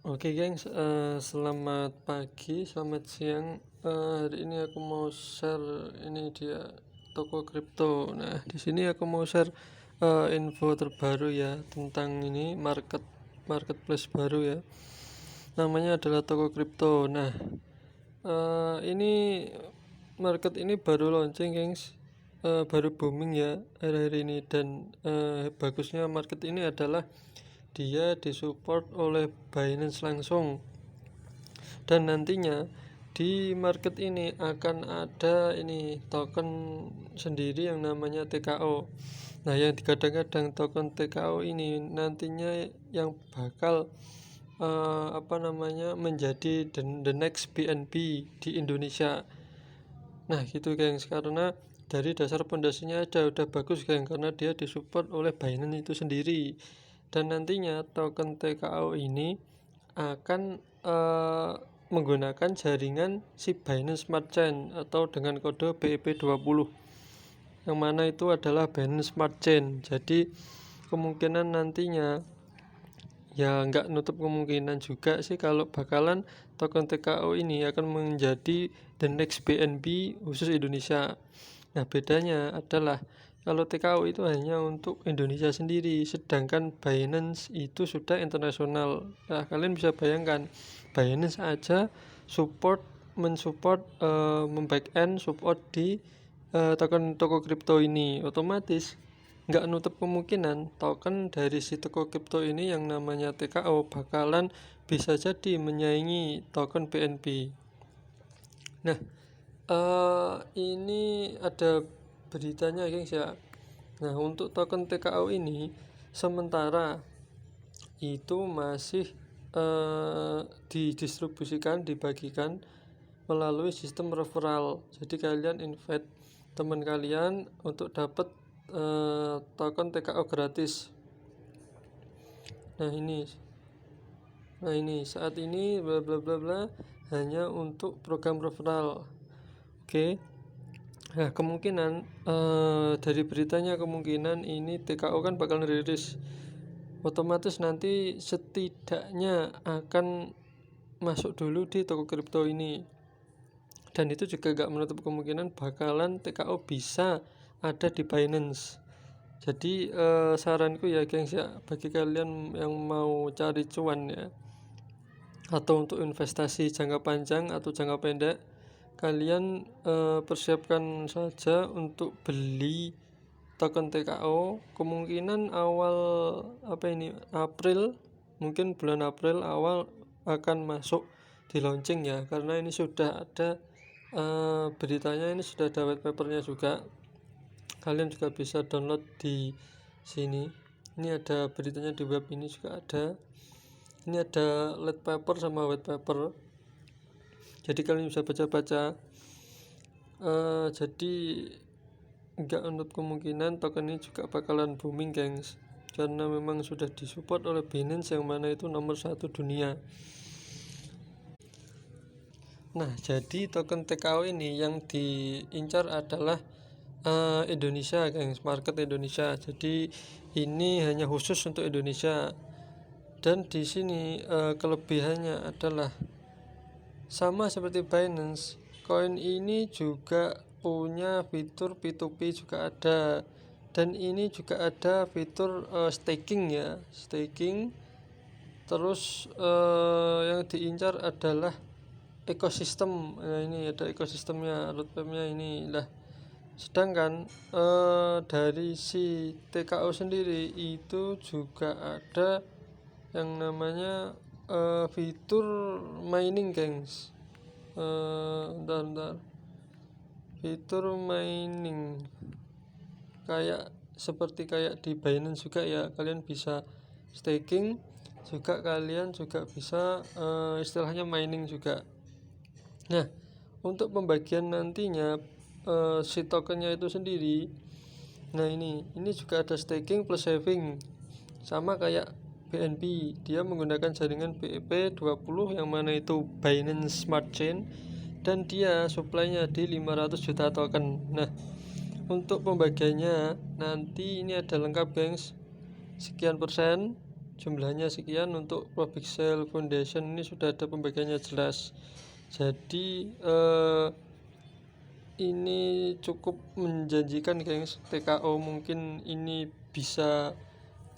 Oke gengs, selamat pagi, selamat siang. Hari ini aku mau share ini dia toko kripto. Nah, di sini aku mau share info terbaru ya tentang ini marketplace baru ya. Namanya adalah toko kripto. Nah, ini market ini baru launching gengs, baru booming ya akhir-akhir ini, dan bagusnya market ini adalah dia disupport oleh Binance langsung, dan nantinya di market ini akan ada ini token sendiri yang namanya TKO. Nah, yang kadang-kadang token TKO ini nantinya yang bakal menjadi the next BNB di Indonesia. Nah gitu gengs, karena dari dasar pondasinya udah bagus geng, karena dia disupport oleh Binance itu sendiri, dan nantinya token TKO ini akan menggunakan jaringan si Binance Smart Chain atau dengan kode BEP20, yang mana itu adalah Binance Smart Chain. Jadi kemungkinan nantinya ya nggak nutup kemungkinan juga sih kalau bakalan token TKO ini akan menjadi the next BNB khusus Indonesia. Nah, bedanya adalah kalau TKO itu hanya untuk Indonesia sendiri, sedangkan Binance itu sudah internasional. Nah, kalian bisa bayangkan Binance aja mensupport membackend support di token toko kripto ini, otomatis nggak nutup kemungkinan token dari si toko kripto ini yang namanya TKO bakalan bisa jadi menyaingi token BNB. Nah, ini ada beritanya gengs ya. Nah, untuk token TKO ini sementara itu masih dibagikan melalui sistem referral. Jadi kalian invite teman kalian untuk dapat token TKO gratis. Nah ini saat ini bla bla bla bla hanya untuk program referral. Oke. Nah, kemungkinan dari beritanya kemungkinan ini TKO kan bakal rilis. Otomatis nanti setidaknya akan masuk dulu di toko kripto ini. Dan itu juga gak menutup kemungkinan bakalan TKO bisa ada di Binance. Jadi saranku ya gengs ya, bagi kalian yang mau cari cuan ya, atau untuk investasi jangka panjang atau jangka pendek, kalian persiapkan saja untuk beli token TKO. Kemungkinan awal April, mungkin bulan April awal akan masuk di launching ya, karena ini sudah ada beritanya, ini sudah ada white papernya juga. Kalian juga bisa download di sini. Ini ada beritanya di web ini juga ada. Ini ada lead paper sama white paper. Jadi kalian bisa baca-baca. Jadi nggak untuk kemungkinan token ini juga bakalan booming gengs, karena memang sudah disupport oleh Binance yang mana itu nomor 1 dunia. Nah, jadi token TKO ini yang diincar adalah Indonesia gengs, market Indonesia. Jadi ini hanya khusus untuk Indonesia, dan di sini kelebihannya adalah sama seperti Binance, koin ini juga punya fitur P2P juga ada, dan ini juga ada fitur staking ya, staking. Terus yang diincar adalah ekosistem. Nah, ini ada ekosistemnya, roadmapnya ini lah. Sedangkan dari si TKO sendiri itu juga ada yang namanya fitur mining gengs. Bentar. Fitur mining seperti di Binance juga ya, kalian bisa staking juga, kalian juga bisa istilahnya mining juga. Nah, untuk pembagian nantinya si tokennya itu sendiri, nah ini juga ada staking plus saving, sama kayak BNB. Dia menggunakan jaringan BEP20 yang mana itu Binance Smart Chain, dan dia supply-nya di 500 juta token. Nah, untuk pembagiannya nanti ini ada lengkap gengs, sekian persen jumlahnya sekian. Untuk Probixel Foundation ini sudah ada pembagiannya jelas. Jadi ini cukup menjanjikan gengs. TKO mungkin ini bisa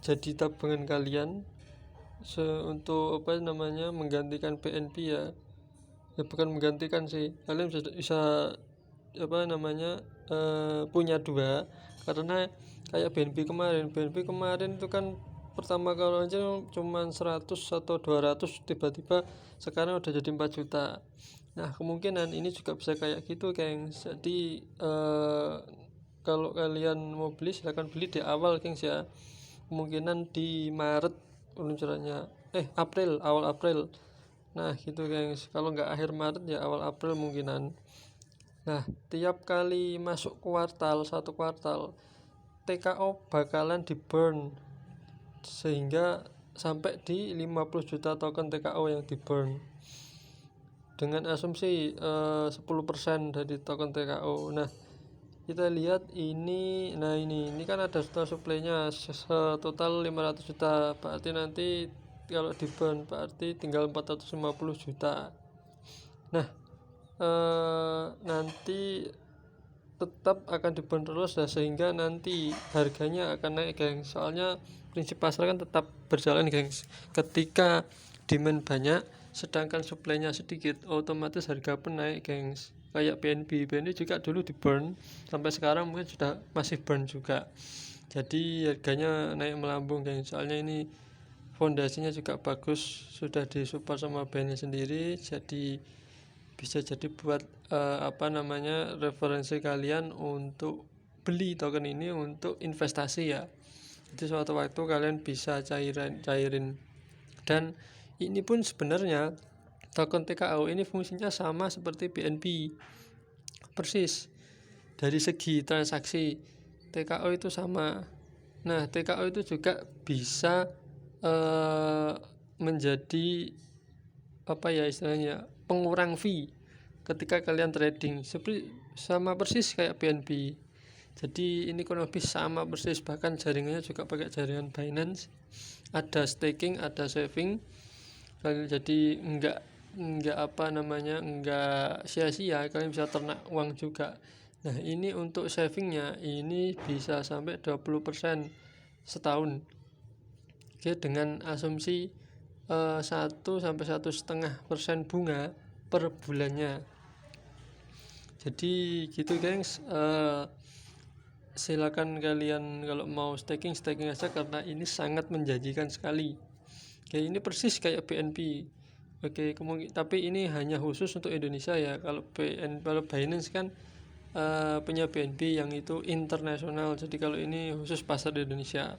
jadi tabungan kalian untuk menggantikan PNB ya. Bukan menggantikan sih, kalian bisa punya dua, karena kayak BNB kemarin itu kan pertama kalau aja cuma 100 atau 200, tiba-tiba sekarang udah jadi 4 juta. Nah kemungkinan ini juga bisa kayak gitu gengs. Jadi kalau kalian mau beli silahkan beli di awal gengs ya, kemungkinan di Maret peluncurannya, awal April. Nah gitu gengs, kalau nggak akhir Maret ya awal April mungkinan. Nah tiap kali masuk satu kuartal TKO bakalan di burn, sehingga sampai di 50 juta token TKO yang di burn dengan asumsi 10% dari token TKO. Nah kita lihat ini, ini kan ada supply-nya total 500 juta, berarti nanti kalau di burn berarti tinggal 450 juta. Nah nanti tetap akan di burn terus, sehingga nanti harganya akan naik gengs. Soalnya prinsip pasar kan tetap berjalan gengs. Ketika demand banyak sedangkan supply-nya sedikit, otomatis harga pun naik gengs. Kayak BNB juga dulu di burn, sampai sekarang mungkin sudah masih burn juga, jadi harganya naik melambung gengs. Soalnya ini fondasinya juga bagus, sudah disupport sama BNB sendiri, jadi bisa jadi buat referensi kalian untuk beli token ini untuk investasi ya. Jadi suatu waktu kalian bisa cairin. Dan ini pun sebenarnya token TKO ini fungsinya sama seperti BNB persis, dari segi transaksi TKO itu sama. Nah TKO itu juga bisa menjadi istilahnya pengurang fee ketika kalian trading, seperti sama persis kayak BNB. Jadi ini kurang lebih sama persis, bahkan jaringannya juga pakai jaringan Binance, ada staking, ada saving. Jadi enggak sia-sia, kalian bisa ternak uang juga. Nah ini untuk savingnya ini bisa sampai 20% setahun. Oke, dengan asumsi 1-1,5% bunga per bulannya. Jadi gitu gengs. Silakan kalian kalau mau staking aja, karena ini sangat menjanjikan sekali. Oke, ini persis kayak BNB. Oke, tapi ini hanya khusus untuk Indonesia ya. Kalau Binance kan punya BNB yang itu internasional, jadi kalau ini khusus pasar di Indonesia.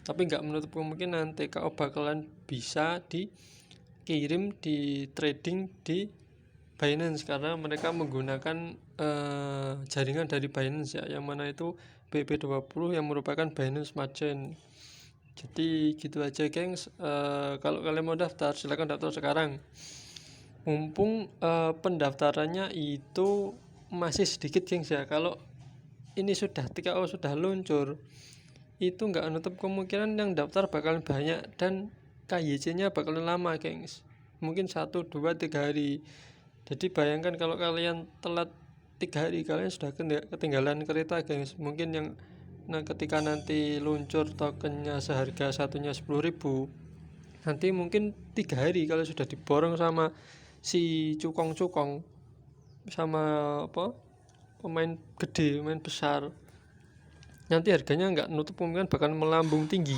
Tapi nggak menutup kemungkinan TKO bakalan bisa dikirim di trading di Binance, karena mereka menggunakan jaringan dari Binance ya, yang mana itu BB20 yang merupakan Binance Smart Chain. Jadi gitu aja gengs. Kalau kalian mau daftar silakan daftar sekarang, mumpung pendaftarannya itu masih sedikit gengs ya. Kalau ini TKO sudah luncur, itu nggak nutup kemungkinan yang daftar bakalan banyak dan KYC-nya bakalan lama gengs, mungkin 1, 2, 3 hari. Jadi bayangkan kalau kalian telat 3 hari, kalian sudah ketinggalan kereta gengs. Mungkin yang ketika nanti luncur tokennya seharga satunya 10.000, nanti mungkin 3 hari kalau sudah diborong sama si cukong sama pemain gede, pemain besar, nanti harganya nggak nutup kemungkinan bakal melambung tinggi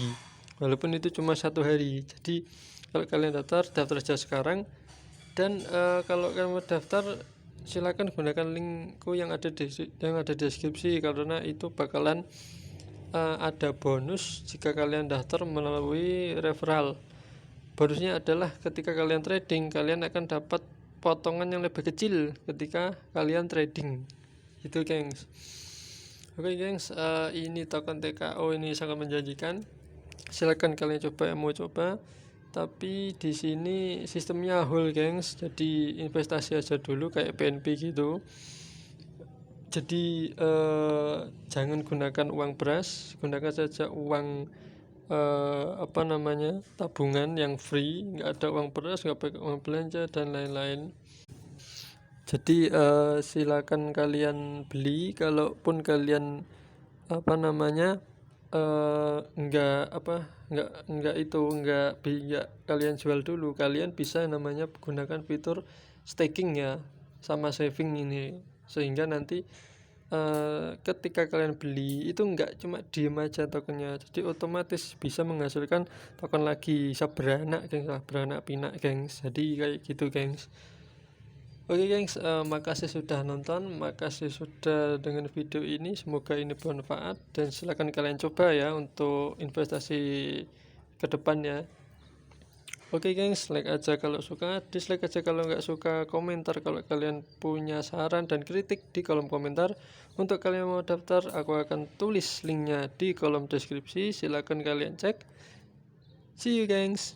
walaupun itu cuma 1 hari. Jadi kalau kalian daftar aja sekarang. Dan kalau kalian mau daftar silakan gunakan linkku yang ada di deskripsi, karena itu bakalan ada bonus jika kalian daftar melalui referral. Bonusnya adalah ketika kalian trading, kalian akan dapat potongan yang lebih kecil ketika kalian trading. Itu gengs. Oke gengs, ini token TKO ini sangat menjanjikan. Silakan kalian coba yang mau coba. Tapi di sini sistemnya whole gengs, jadi investasi aja dulu kayak BNB gitu. Jadi jangan gunakan uang beras, gunakan saja uang apa namanya, tabungan yang free, nggak ada uang beras, nggak pakai uang belanja dan lain-lain. Jadi silakan kalian beli, kalaupun kalian apa namanya nggak kalian jual dulu, kalian bisa namanya gunakan fitur staking ya sama saving ini, sehingga nanti ketika kalian beli itu nggak cuma diem aja tokennya, jadi otomatis bisa menghasilkan token lagi, bisa beranak pinak gengs, jadi kayak gitu gengs. Oke gengs, makasih sudah nonton, makasih sudah dengan video ini, semoga ini bermanfaat dan silakan kalian coba ya untuk investasi ke depannya. Oke gengs, like aja kalau suka, dislike aja kalau nggak suka, komentar kalau kalian punya saran dan kritik di kolom komentar. Untuk kalian mau daftar, aku akan tulis linknya di kolom deskripsi, silakan kalian cek. See you gengs.